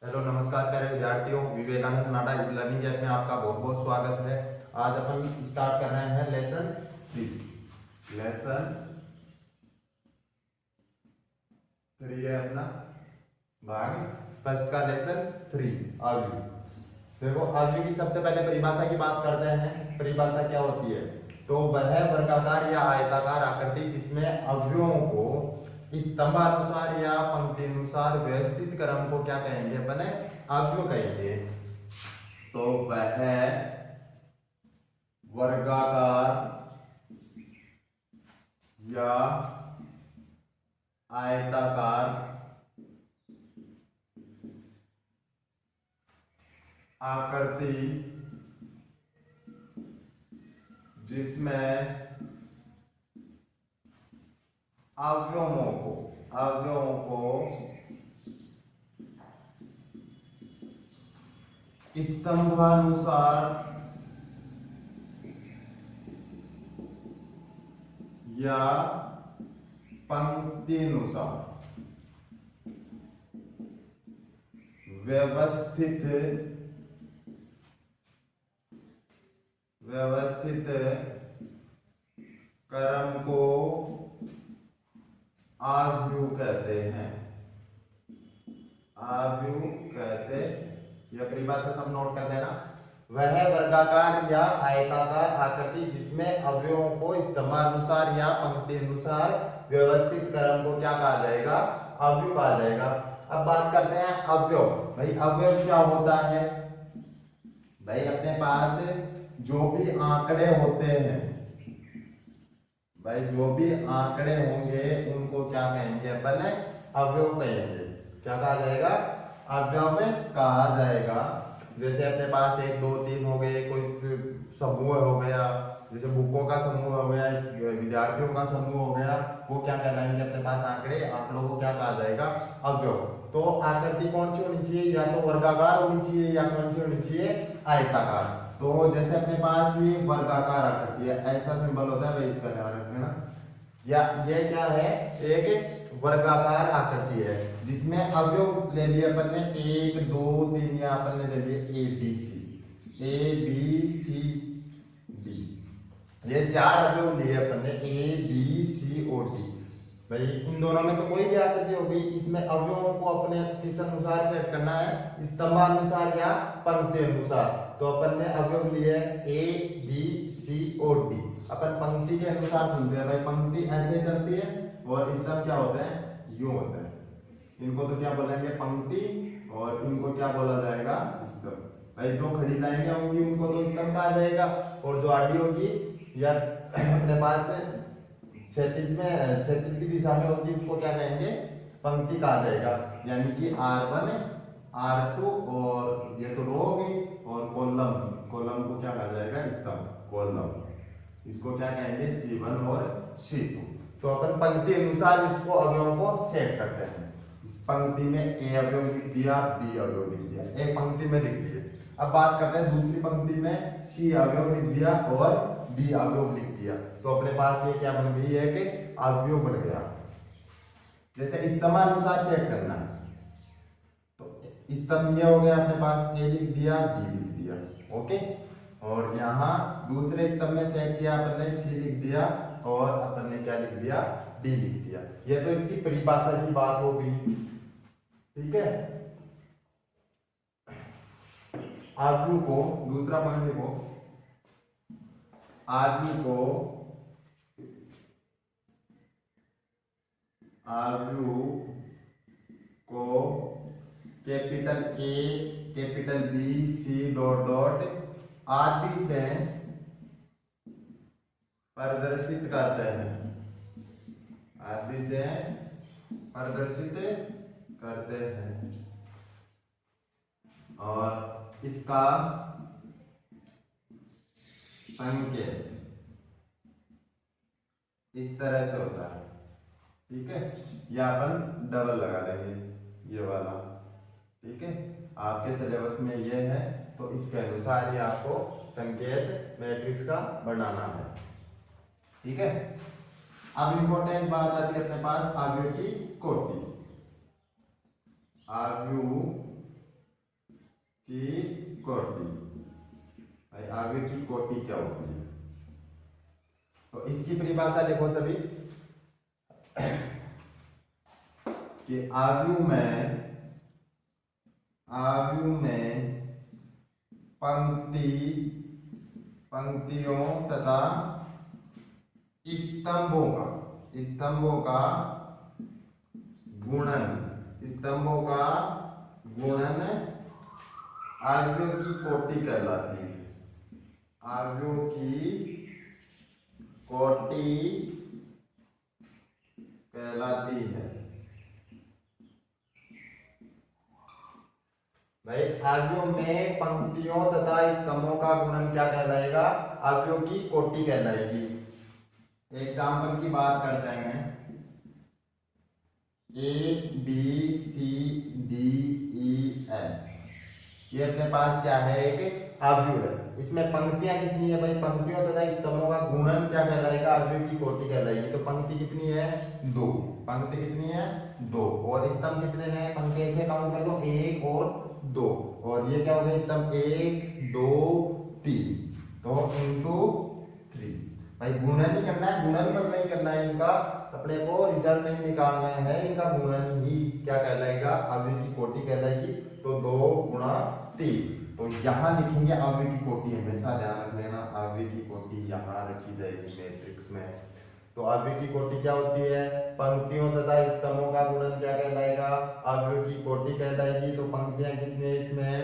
Hello नमस्कार प्यारे विद्यार्थियों, विवेकानंद नाडा लर्निंग ऐप में आपका बहुत बहुत स्वागत है। आज अपन स्टार्ट कर रहे हैं लेसन 3। लेसन 3 है अपना भाग फर्स्ट का लेसन 3 आव्यूह। देखो आव्यूह की सबसे पहले परिभाषा की बात करते हैं। परिभाषा क्या होती है? तो वह वर्गाकार या आयताकार आकृति जिसमें अवयवों को स्तंभानुसार या पंक्ति अनुसार व्यवस्थित क्रम को क्या कहेंगे? अपने अवयव कहेंगे। तो वह वर्गाकार या आयताकार आकृति जिसमें अवयवों को स्तंभानुसार या पंक्ति अनुसार व्यवस्थित क्रम को आव्यूह कहते हैं। आव्यूह कहते, यह परिभाषा सब नोट कर लेना। वह वर्गाकार या आयताकार आकृति जिसमें अवयवों को स्तंभानुसार या पंक्ति अनुसार व्यवस्थित क्रम को क्या कहा जाएगा? अवयव कहा जाएगा। अब बात करते हैं अवयव। भाई अवयव क्या होता है? भाई अपने पास जो भी आंकड़े होते हैं, भाई जो भी आंकड़े होंगे उनको क्या कहेंगे? अपन अवयव कहेंगे। क्या कहा जाएगा? अवयव में कहा जाएगा। जैसे अपने पास 1 2 3 हो गए, कोई समूह हो गया, जैसे बुकों का समूह हो गया, विद्यार्थियों का समूह हो गया, वो क्या कहलाएंगे? अपने पास आंकड़ों को क्या कहा जाएगा? अवयव। तो आकृति कौन सी होनी चाहिए? या तो वर्गाकार होनी चाहिए या कौन सी होनी चाहिए? आयताकार। तो जैसे अपने पास ये वर्गाकार आकृति है, ऐसा सिंबल होता है, भाई इसका ध्यान रखना। या ये क्या है? एक वर्गाकार आकृति है जिसमें अवयव ले लिए अपन ने 1 2 3, या अपन ने ले लिए ए बी सी डी। ये 4 अवयव लिए अपन ने, ए बी सी और डी। भाई इन दोनों में से कोई भी आकृति होगी, इसमें अवयवों को अपने किस अनुसार सेट करना है? स्तंभानुसार या पंक्ति अनुसार। तो अपन ने अवयव लिए ए बी सी और डी। अपन पंक्ति के अनुसार चलते हैं। भाई पंक्ति ऐसे चलती है और स्तंभ क्या होते हैं? यूं होते हैं। इनको तो क्या बोलेंगे? पंक्ति। और इनको क्या बोला जाएगा? स्तंभ। भाई जो खड़ी लाइनें होंगी उनको तो स्तंभ कहा जाएगा, और जो आडी होगी या अपने पास क्षैतिज की दिशा में होगी उसको क्या कहेंगे? पंक्ति कहा जाएगा। यानी कि R1 R2 और ये तो रो होगी, और कॉलम को क्या कहा जाएगा? स्तंभ, कॉलम। इसको क्या कहेंगे? C1 और C2। तो अपन पंक्ति अनुसार इसको अवयवों को सेट करते हैं। पंक्ति में ए अवयव लिख दिया, बी अवयव लिख दिया, एक पंक्ति में लिख दिए। अब बात करते हैं दूसरी पंक्ति में सी अवयव लिख दिया और डी अवयव लिख दिया। तो अपने पास ये क्या बन गई है? कि अवयव बन गया। जैसे स्तंभानुसार सेट करना है, तो स्तंभ ये हो गया अपने पास, ए लिख दिया, बी लिख दिया, ओके। और यहाँ दूसरे स्तंभ में सेट किया अपन ने, सी लिख दिया, और अपन ने क्या लिख दिया? डी लिख दिया। ये तो इसकी परिभाषा की बात हो गई, ठीक है। आव्यूह को, दूसरा पॉइंट देखो, आव्यूह को capital A capital B C dot dot आदि से प्रदर्शित करते हैं। आदि से प्रदर्शित करते हैं, और इसका संकेत इस तरह से होता है, ठीक है। या अपन डबल लगा देंगे, ये वाला, ठीक है। आपके सिलेबस में ये है, तो इसके अनुसार ही आपको संकेत मैट्रिक्स का बनाना है, ठीक है। अब इंपॉर्टेंट बात आती है अपने पास आव्यूह की कोटि। आव्यूह की कोटि। भाई अवयव की कोटि क्या होती है? तो इसकी परिभाषा देखो सभी कि आयु में पंक्तियों तथा स्तंभों का गुणन आयुओं की कोटि कहलाती है। आयुओं की कोटि कहलाती है। भाई आयुओं में पंक्तियों तथा स्तंभों का गुणन क्या कहलाएगा? आयुओं की कोटि कहलाएगी। एग्जाम्पल की बात करते हैं। A B C D E F ये अपने पास क्या है? एक आव्यूह है। इसमें पंक्तियां कितनी है भाई? पंक्तियों तथा स्तंभों का गुणन क्या कहलाएगा? आव्यूह की कोटि कहलाएगी। तो पंक्ति कितनी है? 2। पंक्ति कितनी है? 2। और स्तंभ कितने हैं? पंक्ति ऐसे काउंट कर लो, 1 और 2। और ये क्या हो गया? स्तंभ 1 2 3 तो इंटू 3। भाई गुणन ही करना है, गुणनफल नहीं करना है इनका, अपने को रिजल्ट नहीं निकालना है, इनका गुणन ही क्या कहलाएगा? अवयव की कोटि कहलाएगी। तो 2 गुणा 3। तो यहाँ लिखेंगे अवयव की कोटि, हमेशा ध्यान रख लेना अवयव की कोटि यहाँ रखी जाएगी मैट्रिक्स में। तो अवयव की कोटि क्या होती है? पंक्तियों तथा स्तंभों का गुणन क्या कहलाएगा? अवयव की कोटि कहलाएगी। तो पंक्तियां कितनी है इसमें?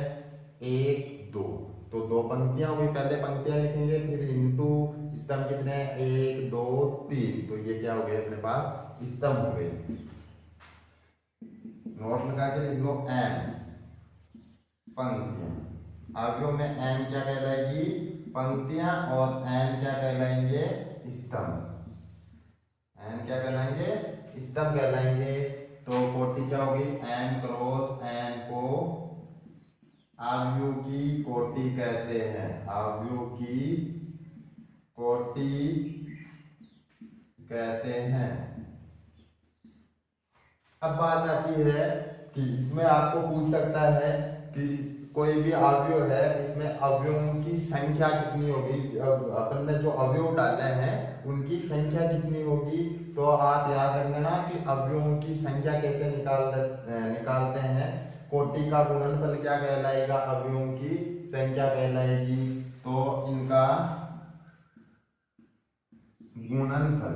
1 2। तो 2 पंक्तियां हो गई, पहले पंक्तियां लिखेंगे, फिर इंटू स्तंभ कितने हैं? 1 2 3। तो ये क्या हो गए अपने पास? स्तंभ हो गए। नोट लगा के लिख लो एम पंक्तियां। आगे में एम क्या कहलाएगी? पंक्तियां। और एन क्या कहलाएंगे? स्तंभ। एन क्या कहलाएंगे? स्तंभ कहलाएंगे। तो कोटि क्या होगी? एन क्रॉस एन को आव्यूह की कोटि कहते हैं। आव्यूह की कोटि कहते हैं। अब बात आती है कि इसमें आपको पूछ सकता है कि कोई भी अवयव है, इसमें अवयवों की संख्या कितनी होगी? अपन ने जो अवयव डाले हैं उनकी संख्या कितनी होगी? तो आप याद रख लेना कि अवयवों की संख्या कैसे निकालते हैं। कोटि का गुणनफल क्या कहलाएगा? अवयवों की संख्या कहलाएगी। तो इनका गुणनफल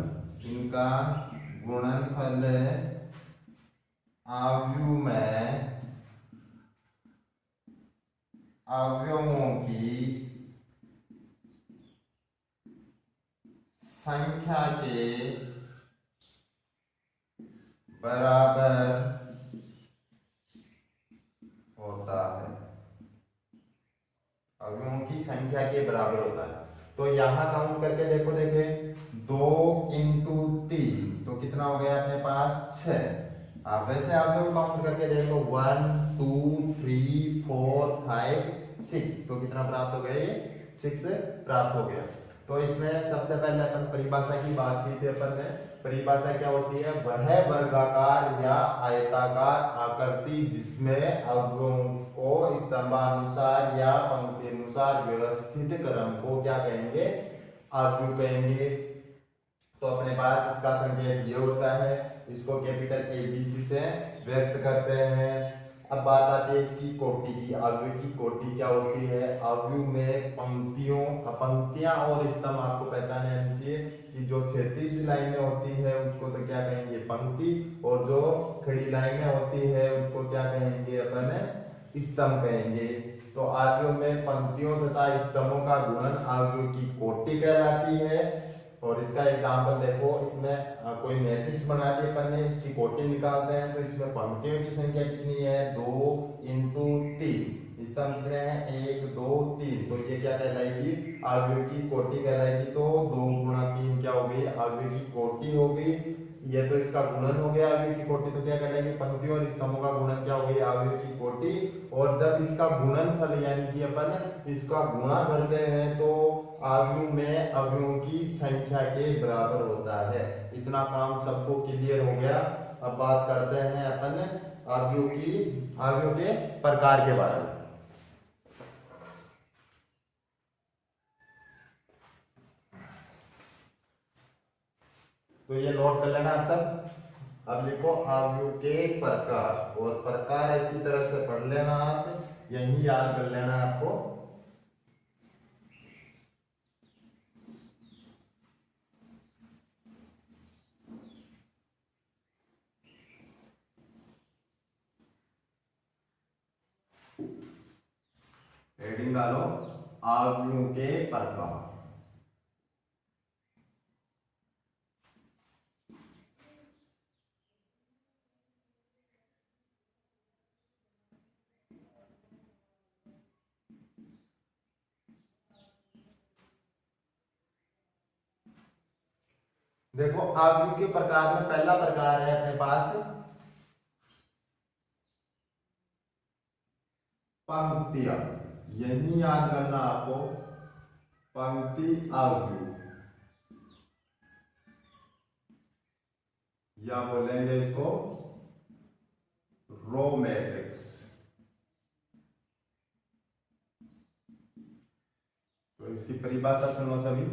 आयु में अवयवों की संख्या के बराबर होता है। अवयवों की संख्या के बराबर होता है। तो यहां काउंट करके देखो, देखे 2 इंटू 3 तो कितना हो गया अपने पास? 6। आप वैसे अवयव काउंट करके देख लो 1 2 3 4 5 6 तो कितना प्राप्त हो गया? 6 प्राप्त हो गया। तो इसमें सबसे पहले अपन परिभाषा की बात की थी। अपन ने परिभाषा क्या होती है? वह वर्गाकार या आयताकार आकृति जिसमें अवयवों को स्तंभानुसार या पंक्ति अनुसार व्यवस्थित क्रम को क्या कहेंगे? आव्यूह कहेंगे। तो अपने पास इसका संकेत ये होता है, इसको कैपिटल ABC से व्यक्त करते हैं। अब बात आती है इसकी कोटि की। आव्यूह की कोटि क्या होती है? आव्यूह में पंक्तियां और स्तंभ आपको पहचाने आनी चाहिए कि जो क्षैतिज लाइनें होती है उसको तो क्या कहेंगे? पंक्ति। और जो खड़ी लाइनें होती है उसको क्या कहेंगे? अपन स्तंभ कहेंगे। तो आव्यूह में पंक्तियों तथा स्तंभों का गुणन आव्यूह की कोटि कहलाती है। और इसका एग्जाम्पल देखो, इसमें कोई मैट्रिक्स बना दी अपन ने, इसकी कोटि निकालते हैं। तो इसमें पंक्तियों की संख्या कितनी है? 2 इंटू 3। स्तंभ कितने हैं? 1 2 3। तो ये क्या कहलाएगी? आव्यूह की कोटि कहलाएगी। तो 2 गुणा 3 क्या हो गई? आव्यूह की कोटि हो गई। ये तो इसका गुणन हो गया आव्यूह की कोटि। तो क्या कहलाएगी? पंक्तियों और स्तंभों का गुणन क्या हो गई? आव्यूह की कोटि। और जब इसका गुणनफल यानी कि अपन इसका गुणा करते हैं तो आव्यूह में अवयवों की संख्या के बराबर होता है। इतना काम सबको क्लियर हो गया। अब बात करते हैं अपन आव्यूह के प्रकार के बारे में। तो ये नोट कर लेना आप सब। अब लिखो अवयव के प्रकार, और प्रकार अच्छी तरह से पढ़ लेना आप, यही याद कर लेना आपको। हेडिंग डालो अवयव के प्रकार। देखो अवयव के प्रकार में पहला प्रकार है अपने पास पंक्तियां। यही याद करना आपको, पंक्ति अवयव, या बोलेंगे इसको रो मैट्रिक्स। तो इसकी परिभाषा सुनो सभी।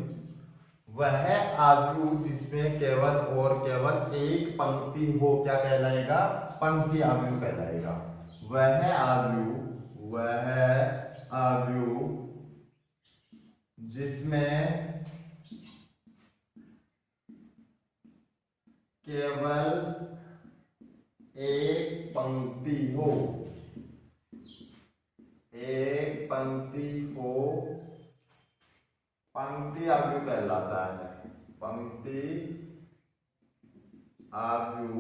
वह अवयव जिसमें केवल और केवल एक पंक्ति हो, क्या कहलाएगा? पंक्ति अवयव कहलाएगा। वह अवयव जिसमें केवल एक पंक्ति हो, एक पंक्ति हो, पंक्ति अवयव कहलाता है। पंक्ति अवयव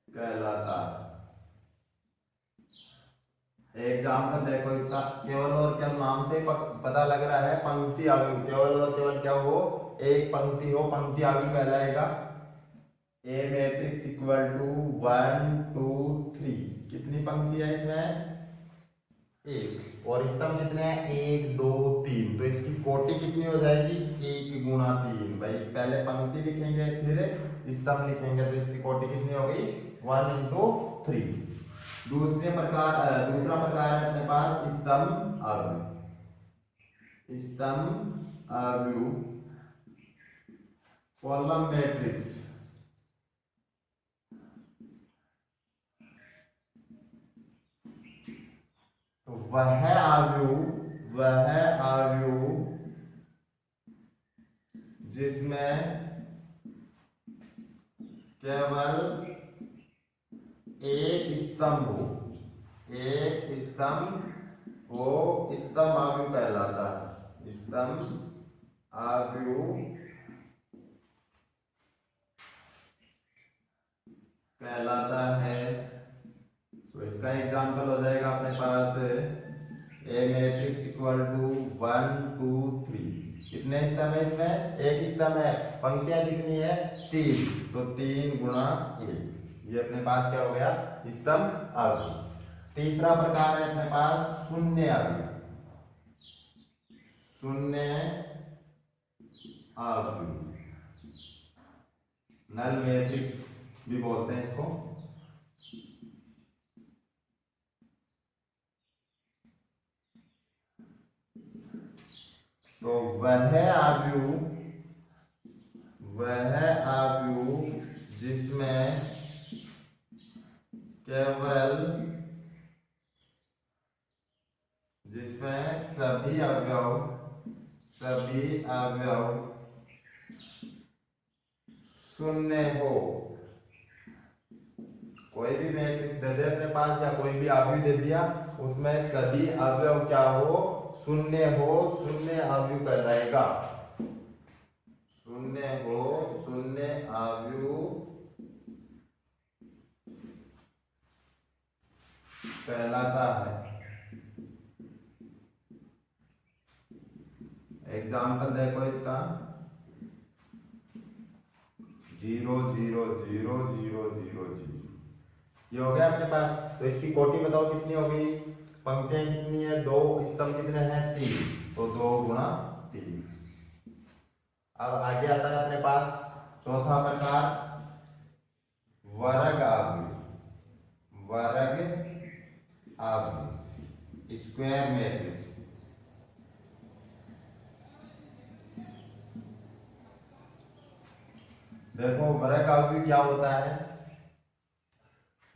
कहलाता है। एग्जाम्पल देखो इसका, केवल और केवल नाम से पता लग रहा है पंक्ति अवयव। केवल और केवल क्या हो? एक पंक्ति हो, पंक्ति अवयव कहलाएगा। ए मैट्रिक्स इक्वल टू 1 2 3। कितनी पंक्ति है इसमें? एक। और स्तंभ कितने हैं? 1 2 3। तो इसकी कोटि कितनी हो जाएगी? 1 गुणा 3। भाई पहले पंक्ति लिखेंगे फिर स्तंभ लिखेंगे, तो इसकी कोटि कितनी हो गई? 1 into 3। दूसरा प्रकार है अपने पास स्तंभ अवयव। स्तंभ अवयव कॉलम मैट्रिक्स। तो वह अवयव जिसमें केवल एक स्तंभ हो, एक स्तंभ हो, स्तंभ अवयव कहलाता है। स्तंभ अवयव कहलाता है। तो इसका एग्जांपल हो जाएगा अपने पास ए मैट्रिक्स इक्वल टू 1 2 3। कितने स्तंभ है इसमें? एक स्तंभ है। पंक्तियां कितनी है? 3। तो 3 गुणा 1। ये अपने पास क्या हो गया? स्तंभ अवयव। तीसरा प्रकार है अपने पास शून्य अवयव। शून्य अवयव, नल मैट्रिक्स भी बोलते हैं इसको। तो वह अवयव जिसमें सभी अवयव शून्य हो। कोई भी मैट्रिक्स दे दे अपने पास या कोई भी अवयव दे दिया, उसमें सभी अवयव क्या हो? शून्य हो। शून्य अवयव कहलाएगा। शून्य हो, शून्य अवयव कहलाता है। एग्जाम्पल देखो इसका, 0 0 0 0 0 0। ये हो गया अपने पास। तो इसकी कोटि बताओ कितनी हो गई? पंक्तियां कितनी है? 2। स्तंभ कितने हैं? 3। तो 2 गुणा 3। अब आगे आता है अपने पास चौथा प्रकार वर्ग अवयव। वर्ग अवयव, स्क्वायर मैट्रिक्स। देखो वर्ग अवयव क्या होता है,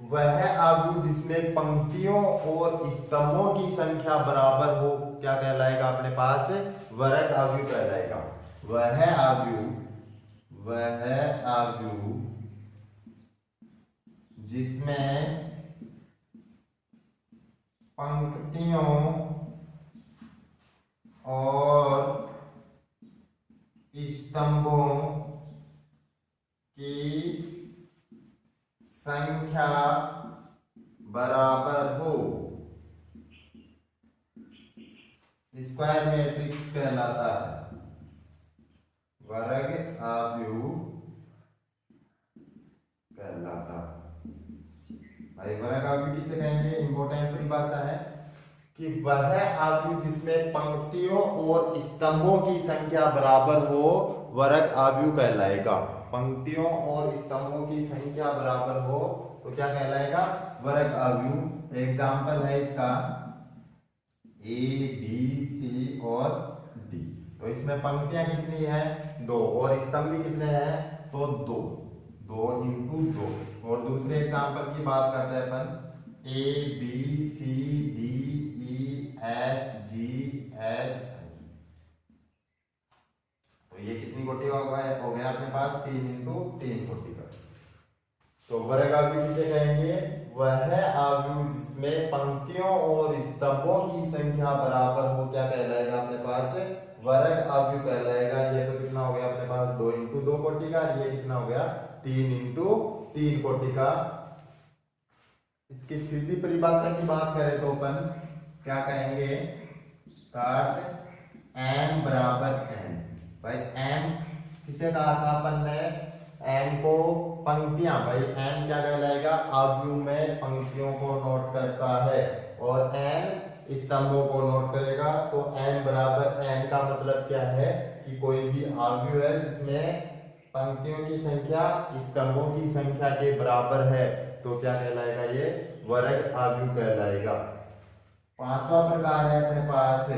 वह अवयव जिसमें पंक्तियों और स्तंभों की संख्या बराबर हो, क्या कहलाएगा अपने पास, वर्ग अवयव कहलाएगा। वह अवयव जिसमें पंक्तियों और स्तंभों की संख्या बराबर हो, स्क्वायर मैट्रिक्स कहलाता है। वर्ग अवयव कहलाता है। भाई वर्ग अवयव किसे कहेंगे, इंपॉर्टेंट परिभाषा है कि वह अवयव जिसमें पंक्तियों और स्तंभों की संख्या बराबर हो, वर्ग अवयव कहलाएगा। पंक्तियों और स्तंभों की संख्या बराबर हो तो क्या कहलाएगा, वर्ग अवयव। एग्जाम्पल है इसका ए बी सी और डी। तो इसमें पंक्तियां कितनी है, 2, और स्तंभ भी कितने हैं, तो 2 इंटू 2। और दूसरे एग्जाम्पल की बात करते हैं अपन, A B C D E F G H. तो ये कितनी कोटि हो गया अपने पास, 3 इंटू 3 कोटि का। तो वर्ग अवयव किसे कहेंगे, वह अवयव जिसमें पंक्तियों और स्तंभों की संख्या बराबर हो, क्या कहलाएगा अपने पास, वर्ग अवयव कहलाएगा। ये तो कितना हो गया अपने पास, 2 इंटू 2 कोटि का। ये कितना हो गया, 3 इंटू 3 कोटि का। इसकी सीधी परिभाषा की बात करें तो अपन क्या कहेंगे, काट m बराबर n। भाई m किसे कहा था अपन ने, m को पंक्तियां, भाई m क्या कहलाएगा, अवयव में पंक्तियों को नोट करता है, और n स्तंभों को नोट करेगा। तो m बराबर n का मतलब क्या है कि कोई भी अवयव है जिसमें पंक्तियों की संख्या स्तंभों की संख्या के बराबर है, तो क्या कहलाएगा, ये वर्ग अवयव कहलाएगा। पांचवा प्रकार है अपने पास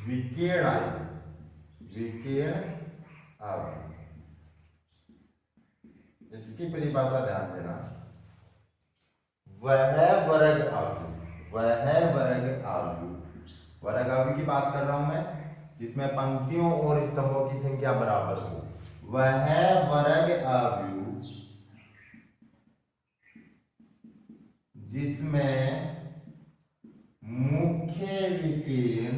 विकीर्ण अवयव। विकीर्ण अवयव, इसकी परिभाषा ध्यान देना, वह वर्ग अवयव, वर्ग अवयव की बात कर रहा हूं मैं, जिसमें पंक्तियों और स्तंभों की संख्या बराबर हो। वह वर्ग अवयव जिसमें मुख्य विकीर्ण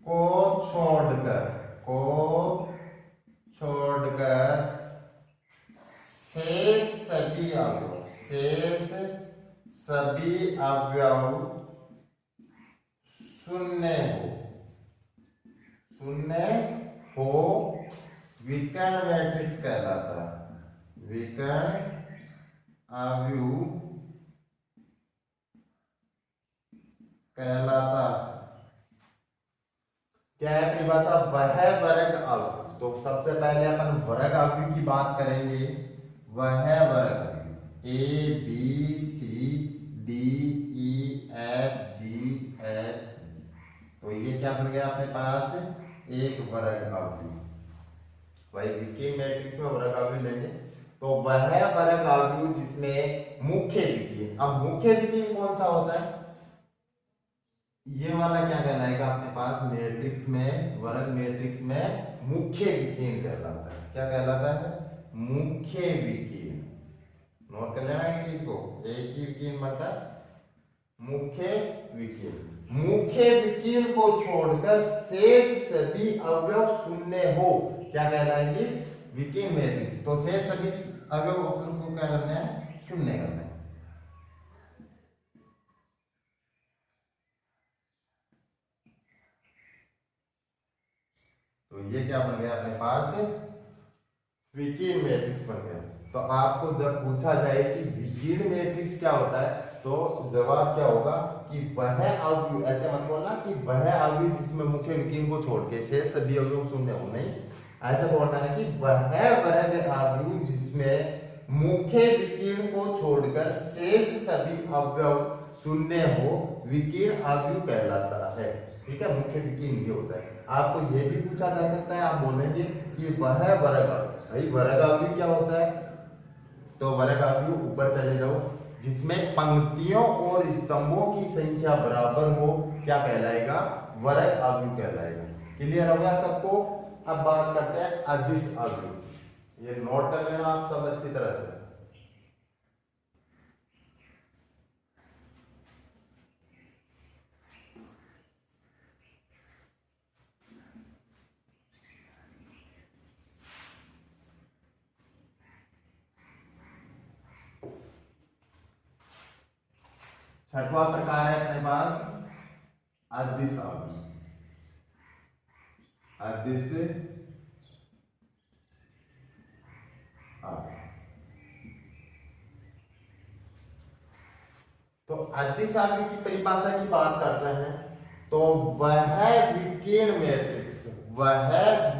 को छोड़कर शेष सभी अवयव शून्य हो, विकर्ण मैट्रिक्स कहलाता है। विकर्ण अवयव कहलाता क्या है परिभाषा, वह वर्ग अवयव। तो सबसे पहले अपन वर्ग अवयव की बात करेंगे। वह वर्ग अवयव A B C D E F G H, तो ये क्या बन गया अपने पास, एक वर्ग अवयव। भाई विकीर्ण मैट्रिक्स में वर्ग अवयव लेंगे तो वह वर्ग अवयव जिसमें मुख्य विकीर्ण। अब मुख्य विकीर्ण कौन सा होता है, ये वाला क्या कहलाएगा अपने पास मैट्रिक्स में, वर्ग मैट्रिक्स में मुख्य विकीर्ण कहलाता है। क्या कहलाता है, मुख्य विकीर्ण। नोट कर लेना इस चीज को, एक ही विकीर्ण मतलब मुख्य विकीर्ण। मुख्य विकीर्ण को छोड़कर शेष सभी अवयव शून्य हो, क्या कहलाएगी, विकीर्ण मैट्रिक्स। तो शेष सभी अवयव अपन को क्या करना है, शून्य करना है। तो ये क्या बन गया अपने पास, विकीर्ण मैट्रिक्स बन गया। तो आपको जब पूछा जाए कि विकीर्ण मैट्रिक्स क्या होता है, तो जवाब क्या होगा कि वह अवयव, ऐसे मत बोलना कि वह अवयव जिसमें मुख्य विकीर्ण को छोड़ के शेष सभी अवयव शून्य हो, नहीं, ऐसा बोलना है कि वह वर्ग अवयव जिसमें मुख्य विकीर्ण को छोड़कर शेष सभी अवयव शून्य हो, विकीर्ण अवयव कहलाता है। ठीक है, मुख्य विकीर्ण ये होता है। आपको ये भी पूछा जा सकता है, आप बोलेंगे कि वह वर्ग, भाई वर्ग अवयव क्या होता है, तो वर्ग अवयव ऊपर चले जाओ जिसमें पंक्तियों और स्तंभों की संख्या बराबर हो, क्या कहलाएगा, वर्ग अवयव कहलाएगा। क्लियर होगा सबको। अब बात करते हैं अदिश अवयव, ये नोट कर लेना आप सब अच्छी तरह से। छठवां प्रकार है अपने पास अदिश अवयव। अदिश अवयव, तो अदिश अवयव की परिभाषा की बात करते हैं तो वह विकीर्ण मैट्रिक्स, वह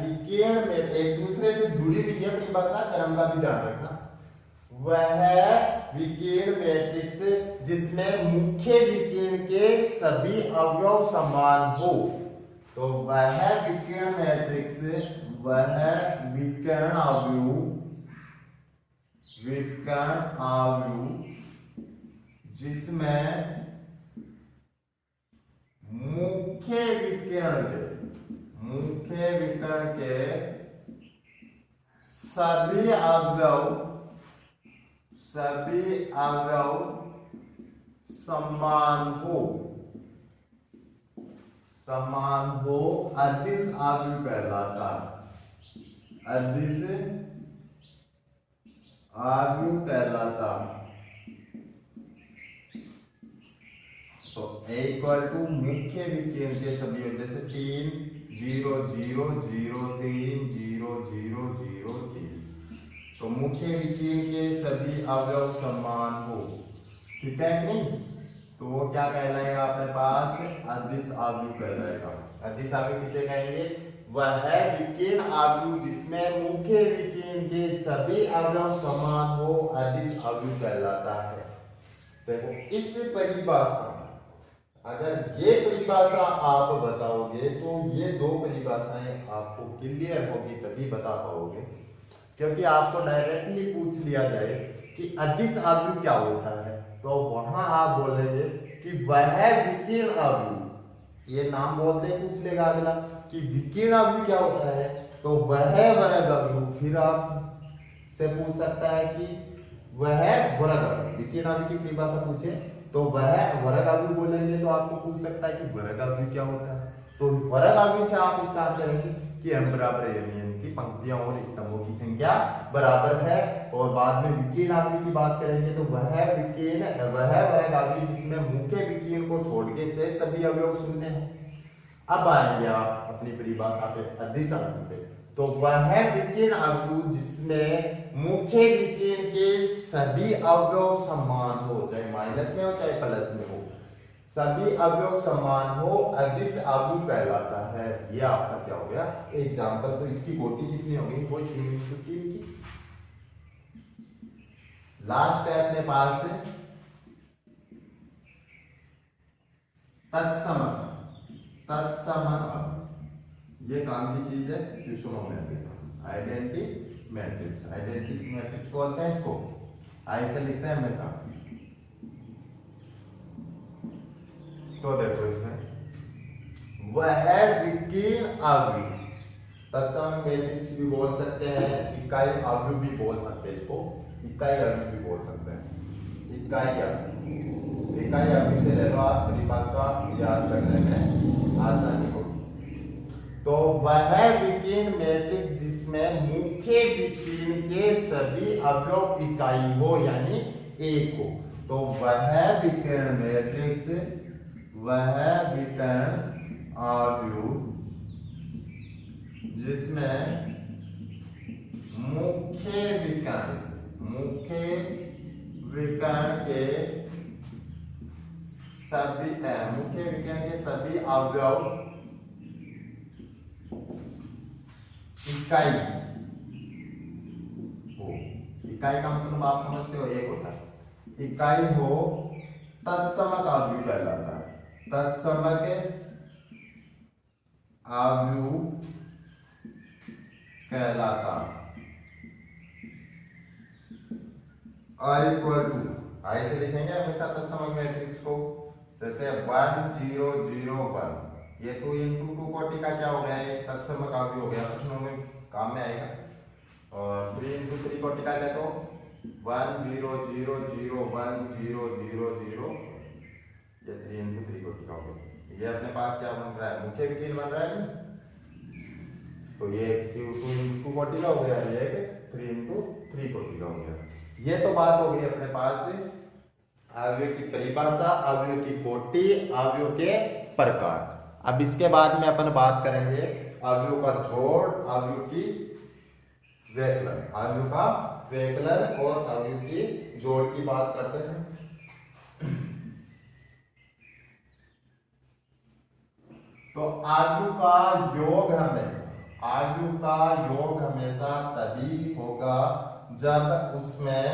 विकीर्ण मैट्रिक्स, एक दूसरे से जुड़ी हुई है परिभाषा, क्रम का भी ध्यान रखना। वह विकीर्ण मैट्रिक्स जिसमें मुख्य विकीर्ण के सभी अवयव समान हो, तो वह विकीर्ण मैट्रिक्स, वह विकर्ण अवयव, विकर्ण अवयव जिसमें मुख्य विकर्ण के सभी अवयव समान हो, अदिश अवयव कहलाता है। अदिश अवयव कहलाता। तो A इक्वल टू मुख्य विकीर्ण के सभी, जैसे 3 0 0 0 3 0 0 0 3, तो मुख्य विकीर्ण के सभी अवयव समान हो, ठीक है नहीं, तो वो क्या कहलाएगा अपने पास, अदिश अवयव कहलाएगा। अदिश अवयव किसे कहेंगे, वह विकीर्ण अवयव जिसमें मुख्य विकीर्ण के सभी अवयव समान हो, अदिश अवयव कहलाता है। देखो इस परिभाषा, अगर ये परिभाषा आप बताओगे तो ये दो परिभाषाएं आपको क्लियर होगी, तभी बता पाओगे। क्योंकि आपको डायरेक्टली पूछ लिया जाए कि अदिश अवयव क्या होता है, तो वहां आप बोलेंगे कि वह विकीर्ण अवयव, ये नाम बोलते ही पूछ लेगा अगला कि विकीर्ण अवयव क्या होता है, तो वह वर्ग अवयव। फिर आप से पूछ सकता है कि वह वर्ग अवयव, विकीर्ण अवयव की परिभाषा पूछे तो वह वर्ग अवयव बोलेंगे, तो आपको पूछ सकता है कि वर्ग अवयव क्या होता है। तो वर्ग अवयव से आप स्टार्ट करेंगे कि m बराबर n की पंक्तियों और स्तंभों की संख्या बराबर है, और बाद में विकीर्ण अवयव की बात करेंगे तो वह वर्ग अवयव जिसमें मुख्य विकीर्ण को छोड़ के शेष सभी अवयव शून्य हैं। अब आएंगे आप अपनी परिभाषा पे, अदिश अवयव पे, तो वह विकीर्ण अवयव जिसमें मुख्य विकीर्ण के सभी अवयव समान हो, चाहे माइनस में हो चाहे प्लस में हो, सभी अवयव समान हो, अदिश अवयव कहलाता है। ये आपका क्या हो गया एग्जांपल। तो इसकी कोटि कितनी होगी, कोई 3 की। लास्ट है अपने पास तत्समक। ये काम की चीज है, ट्यूशनों में आइडेंटिटी मैट्रिक्स बोलते हैं इसको, आई से लिखते हैं हमेशा। तो देखो इसमें वह विकीर्ण अवयव, तत्सम मैट्रिक्स भी बोल सकते हैं, इकाई अवयव भी बोल सकते हैं, इसको इकाई अवयव भी बोल सकते हैं। इकाई अवयव से ले लो आप, परिभाषा याद करने में आसानी होगी। तो वह विकीर्ण मैट्रिक्स जिसमें मुख्य विकीर्ण के सभी अवयव इकाई हो, यानी एक हो, तो वह विकीर्ण मैट्रिक्स, वह विकर्ण अवयव जिसमें मुख्य विकर्ण के सभी अवयव इकाई हो। इकाई का मतलब आप समझते हो, एक होता है, इकाई हो, तत्समक अवयव कहलाता है। तत्समक अवयव कहलाता। आई इक्वल टू, आई से लिखेंगे हमेशा तत्सम मैट्रिक्स को, जैसे 1 0 0 1, ये 2 इंटू 2 कोटि का क्या हो गया, एक तत्सम का भी हो गया, प्रश्नों में काम में आएगा। और 3 इंटू 3 कोटि का ले तो 1 0 0 0 1 0 0 0, ये 3 इंटू 3 कोटि का हो गया। ये अपने पास क्या बन रहा है, मुख्य विकीर्ण बन रहा है ना, तो ये 2 इंटू कोटि का हो गया, ये 3 इंटू 3 कोटि का हो गया। ये तो बात हो गई अपने पास अवयव की परिभाषा, अवयव की कोटि, अवयव के प्रकार। अब इसके बाद में अपन बात करेंगे अवयव का जोड़, अवयव की व्यकलन, अवयव का व्यकलन और अवयव की जोड़ की बात करते हैं। तो अवयव का योग हमेशा, अवयव का योग हमेशा तभी होगा जब उसमें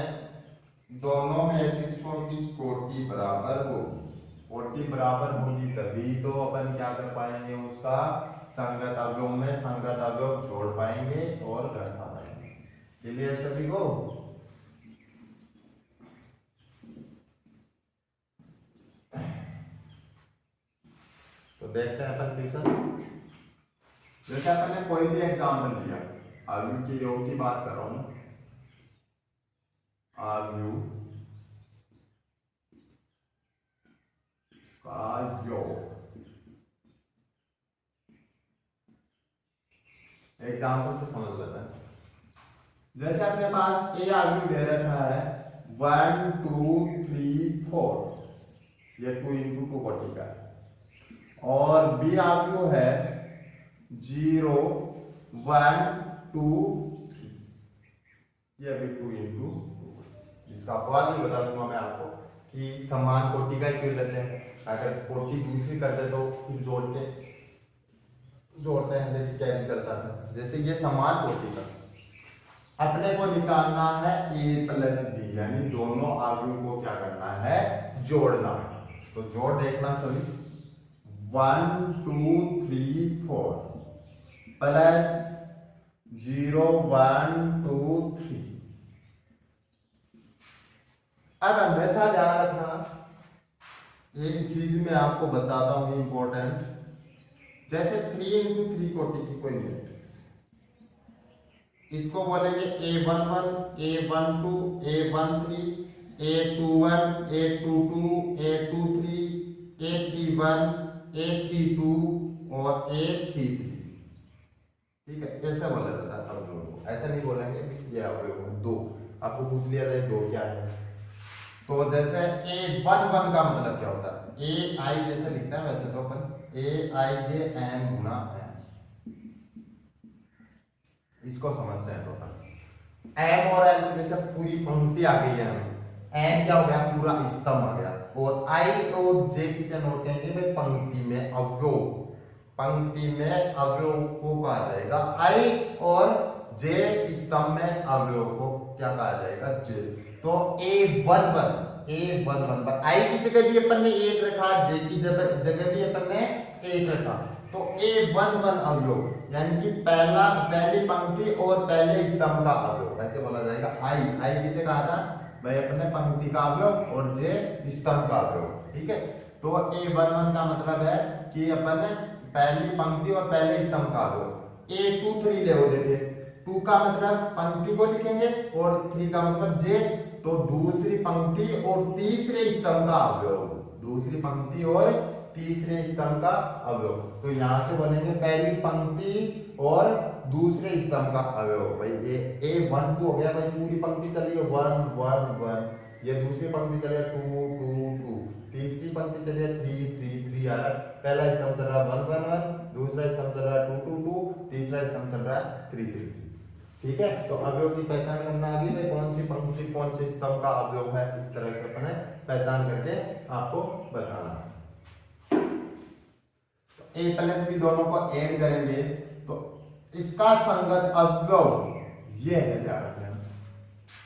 दोनों मैट्रिक्सों की कोटि बराबर होगी। कोटि बराबर होगी तभी तो अपन क्या कर पाएंगे, उसका संगत अवयव में संगत अवयव जोड़ पाएंगे और घटा पाएंगे। क्लियर सभी को? तो देखते हैं अपन क्वेश्चन। जैसे अपन ने कोई भी एग्जाम्पल लिया, अवयव के योग की बात कर रहा हूं, अवयव का योग, एग्जाम्पल से समझ लेते हैं। जैसे अपने पास ए अवयव दे रखा है 1 2 3 4, ये 2 इंटू 2 कोटि का है, और बी अवयव है 0 1 2 3, ये भी 2 इंटू, जिसका अपवाद भी बता दूंगा मैं आपको कि समान कोटि का ही क्यों लेते हैं, अगर कोटि दूसरी कर दे तो फिर जोड़ते हैं, देखिए क्या चलता है। जैसे ये समान कोटि का, अपने को निकालना है a प्लस बी, यानी दोनों अवयव को क्या करना है, जोड़ना है। तो जोड़ देखना सभी, 1 2 3 4 प्लस 0 1 2 3। अब हमेशा ध्यान रखना, एक चीज मैं आपको बताता हूं इंपॉर्टेंट, जैसे 3 इंटू 3 कोटि की कोई मैट्रिक्स, इसको बोलेंगे A11 A12 A13 A21 A22 A23 A31 A32 और A33, ठीक है, ऐसा बोला जाता है अवयवों को, ऐसा नहीं बोलेंगे ये अवयव दो, आपको पूछ लिया जाए दो क्या है। तो जैसे A11 का मतलब क्या होता है, ए आई जैसे लिखता है वैसे तो अपन AIJM गुना M, इसको समझते हैं। तो अपन M और N तो जैसे पूरी पंक्ति आ गई है हमें, M क्या हो गया, पूरा स्तंभ आ गया, और I और J किसे नोट करेंगे भाई, पंक्ति में अवयव, पंक्ति में अवयव को कहा जाएगा I, और J स्तंभ में अवयव को क्या कहा जाएगा, J। तो A11 पर I की जगह भी अपन ने एक रखा, J की जगह भी अपन ने एक रखा, तो A11 अवयव यानी कि पहली पंक्ति और पहले स्तंभ का अवयव, ऐसे बोला जाएगा। I किसे कहा था भाई, अपने पंक्ति का अवयव और J स्तंभ का अवयव, ठीक है। तो A11 का मतलब है कि अपन पहली पंक्ति और पहले स्तंभ का अवयव। A23 ले, देखिए 2 का मतलब पंक्ति को लिखेंगे और 3 का मतलब J, तो दूसरी पंक्ति और तीसरे स्तंभ का अवयव, दूसरी पंक्ति और तीसरे स्तंभ का अवयव। तो यहां से बनेंगे पहली पंक्ति और दूसरे स्तंभ का अवयव, भाई A12 हो गया, भाई पूरी पंक्ति चल रही है 1 1 1, ये दूसरी पंक्ति चल रही है 2 2 2, तीसरी पंक्ति चल रही है 3 3 3 आ रहा है, पहला स्तंभ चल रहा है 1 1 1, दूसरा स्तंभ चल रहा है 2 2 2, तीसरा स्तंभ चल रहा है 3 3 3, ठीक है। तो अवयव की पहचान करना आ गई, कौन सी पंक्ति कौन से स्तंभ का अवयव है, इस तरह से अपने पहचान करके आपको बताना है। तो A प्लस बी दोनों को ऐड करेंगे तो इसका संगत अवयव ये है, ध्यान रखना,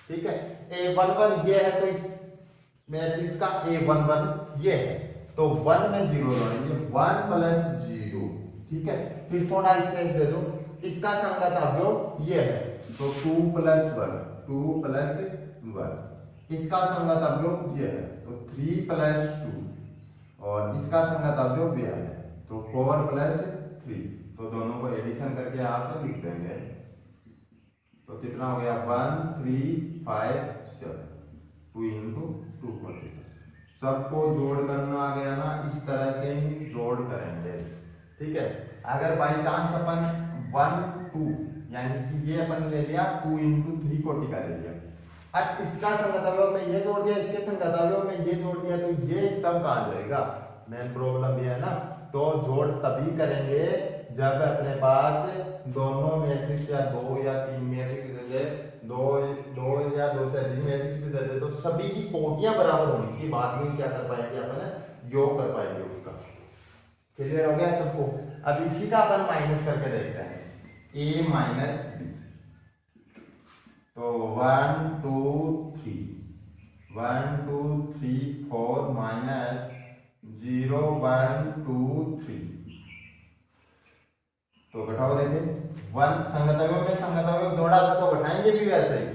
ठीक है। A11 ये है, तो इस मैट्रिक्स का A11 ये है, तो 1 में 0 जोड़ेंगे, 1 प्लस 0 ठीक है, फिर थोड़ा स्पेस दे दो, इसका संगत अवयव ये है, तो 2 + 1, 2 + 1, इसका संगत अवयव ये है, तो 3 + 2, और इसका संगत अवयव ये है, तो 4 + 3, तो दोनों को एडिशन करके आप लिख देंगे, तो कितना हो गया 1 3 5 7, 2 × 2 40। सबको जोड़ करना आ गया ना, इस तरह से ही जोड़ करेंगे, ठीक है। अगर बाई चांस अपन 1 2 यानी कि ये अपन ले लिया 2 × 3 कोटि का ले लिया, अब इसका संगत अवयव में ये जोड़ दिया, इसके संगत अवयव में ये जोड़ दिया, तो ये स्तंभ कहाँ जाएगा, मेन प्रॉब्लम ये है ना। तो जोड़ तभी करेंगे जब अपने पास दोनों मैट्रिक्स या 2 या 3 मैट्रिक्स दे दे, दो या 2 से अधिक मैट्रिक्स भी दे दे, तो सभी की कोटियां बराबर होनी चाहिए, बाद में क्या कर पाएंगे अपन, योग कर पाएंगे उसका। क्लियर हो गया सबको। अब इसी का अपन माइनस करके देखते हैं, a - b, तो 1 2 3 1 2 3 4 -0 1 2 3, तो घटाओ देंगे, 1 संगत अवयव में संगत अवयव जोड़ा था तो घटाएंगे भी वैसे ही,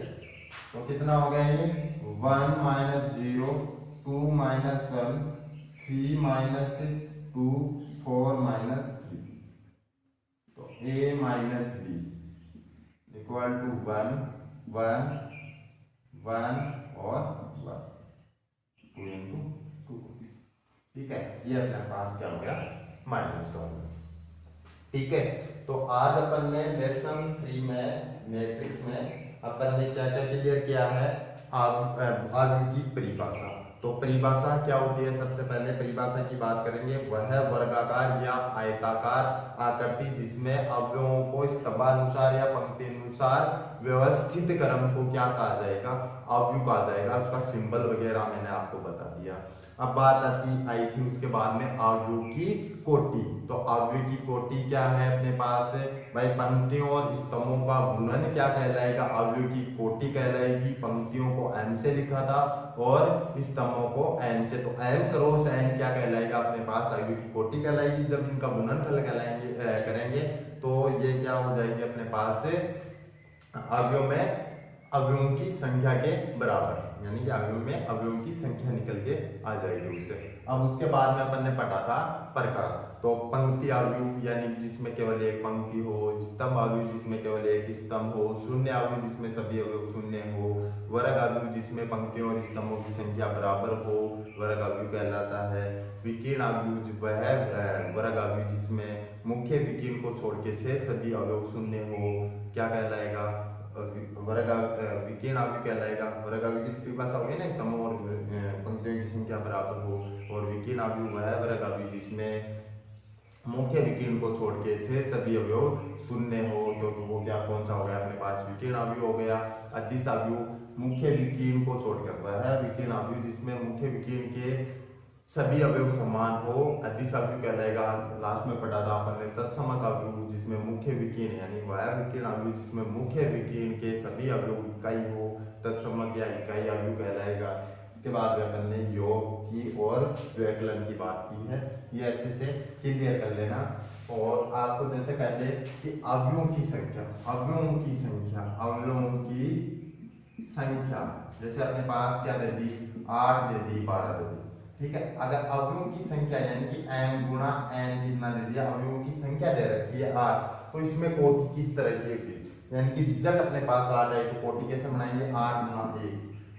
तो कितना हो गया ये 1 - 0 2 - 1 3 - 2 4 - 3, तो a - b इक्वल टू 1 1 1 और 1, 2 × 2, ठीक है। ये अपने पास क्या हो गया, माइनस का हो गया, ठीक है। तो आज अपन ने लेसन 3 में मैट्रिक्स में अपन ने क्या क्या क्लियर किया है, आगे की परिभाषा। तो परिभाषा क्या होती है, सबसे पहले परिभाषा की बात करेंगे, वह है वर्गाकार या आयताकार आकृति जिसमें अवयवों को स्तंभानुसार या पंक्ति अनुसार व्यवस्थित क्रम को क्या कहा जाएगा, अवयव कहा जाएगा, उसका सिंबल वगैरह मैंने आपको बता दिया। अब बात आई थी उसके बाद में अवयव की कोटि, तो अवयव की कोटि क्या है अपने पास है भाई, पंक्तियों और स्तंभों का गुणन क्या कहलाएगा, अवयव की कोटि कहलाएगी। पंक्तियों को m से लिखा था और स्तंभों को n से, तो m क्रॉस n क्या कहलाएगा अपने पास, अवयव की कोटि कहलाएगी। जब इनका गुणनफल कहलाएंगे करेंगे तो ये क्या हो जाएगी अपने पास अवयव में अवयवों की संख्या के बराबर, यानी कि अवयव में अवयवों की संख्या निकल के आ जाएगी उससे। अब उसके बाद में अपन ने पढ़ा था प्रकार, तो पंक्ति अवयव यानी जिसमें केवल एक पंक्ति हो, स्तंभ अवयव जिसमें केवल एक स्तंभ हो, शून्य अवयव जिसमें सभी अवयव शून्य हो, वर्ग अवयव जिसमें पंक्तियों और स्तंभों की संख्या बराबर हो, वर्ग अवयव कहलाता है। विकीर्ण अवयव वह वर्ग अवयव जिसमें मुख्य विकीर्ण को छोड़ के से सभी अवयव शून्य हो, क्या कहलाएगा, वर्ग विकीर्ण अवयव कहलाएगा। वर्ग अवयव की परिभाषा होगी ना, स्तंभों और पंक्तियों की संख्या बराबर हो, और विकीर्ण अवयव वह वर्ग अवयव जिसमें मुख्य विकीर्ण को छोड़ के से सभी अवयव शून्य हो, तो वो क्या कौन सा हो गया अपने पास, विकीर्ण अवयव हो गया। अदिश अवयव मुख्य विकीर्ण को छोड़कर वह विकीर्ण अवयव जिसमें मुख्य विकीर्ण के सभी अवयव समान हो, अदिश अवयव कहलाएगा। लास्ट में पढ़ा था अपन ने तत्समक अवयव जिसमें मुख्य विकीर्ण यानी वह विकीर्ण अवयव जिसमें मुख्य विकीर्ण के सभी अवयव इकाई हो, तत्समक या इकाई अवयव कहलाएगा। के बाद में अपन ने योग की और व्यवकलन की बात की है, ये अच्छे से क्लियर कर लेना। और आपको जैसे कहते हैं कि अवयवों की संख्या, अवयवों की संख्या, अवयवों की संख्या, जैसे अपने पास क्या दे दी, 8 दे दी, 12 दे दी, ठीक है। अगर अवयवों की संख्या यानी कि m गुणा n कितना दे दिया, अवयवों की संख्या दे रखी है 8, तो इसमें कोटि किस तरह की होगी, यानी कि जब अपने पास 8 है तो कोटि कैसे बनाएंगे, 8 गुणा 1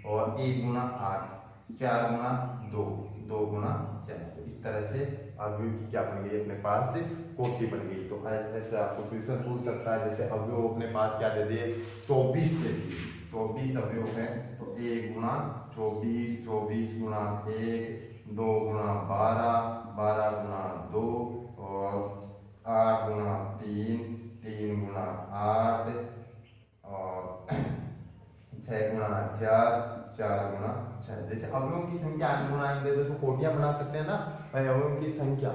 और 1 गुणा 8, 4 गुणा 2, 2 गुणा 4, तो इस तरह से अवयव की क्या बन गई अपने पास कोटि बन गई। तो ऐसे आपको क्वेश्चन पूछ सकता है, जैसे अवयव अपने पास क्या दे दिए, 24 दे दिए, 24 अवयव है, तो 1 गुणा 24, 24 गुणा 1, 2 गुणा 12, 12 गुणा 2 और 8 गुणा 3, 3 गुणा 8 और 6 गुणा 4, 4 गुणा 6। जैसे अवयवों की संख्या n गुणा n दे दे तो कोटियां बना सकते हैं ना भाई, अवयवों की संख्या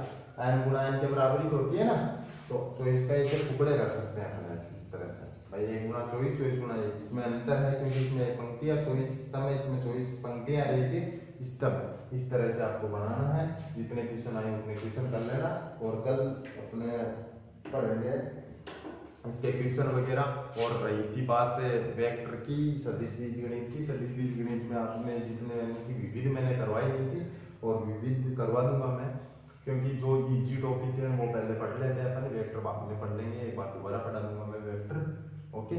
n गुणा n के बराबर ही तो होती है ना, तो 24 का एक टुकड़े रख सकते हैं अपन इस तरह से भाई, 1 गुणा 24, 24 गुणा 1, इसमें अंतर है क्योंकि इसमें एक पंक्ति और 24 स्तंभ है, इसमें 24 पंक्तियां आ रही थी स्तंभ। इस तरह से आपको बनाना है, जितने क्वेश्चन आए उतने क्वेश्चन कर लेना, और कल अपने पढ़ेंगे इसके क्वेश्चन वगैरह। और रही थी बात वेक्टर की, सदिश बीजगणित की, सदिश बीजगणित में आपने जितने की विविध मैंने करवाई हुई थी और विविध करवा दूंगा मैं, क्योंकि जो इजी टॉपिक है वो पहले पढ़ लेते हैं अपन, वेक्टर बाद में पढ़ लेंगे, एक बार दोबारा पढ़ा दूंगा मैं वेक्टर। ओके।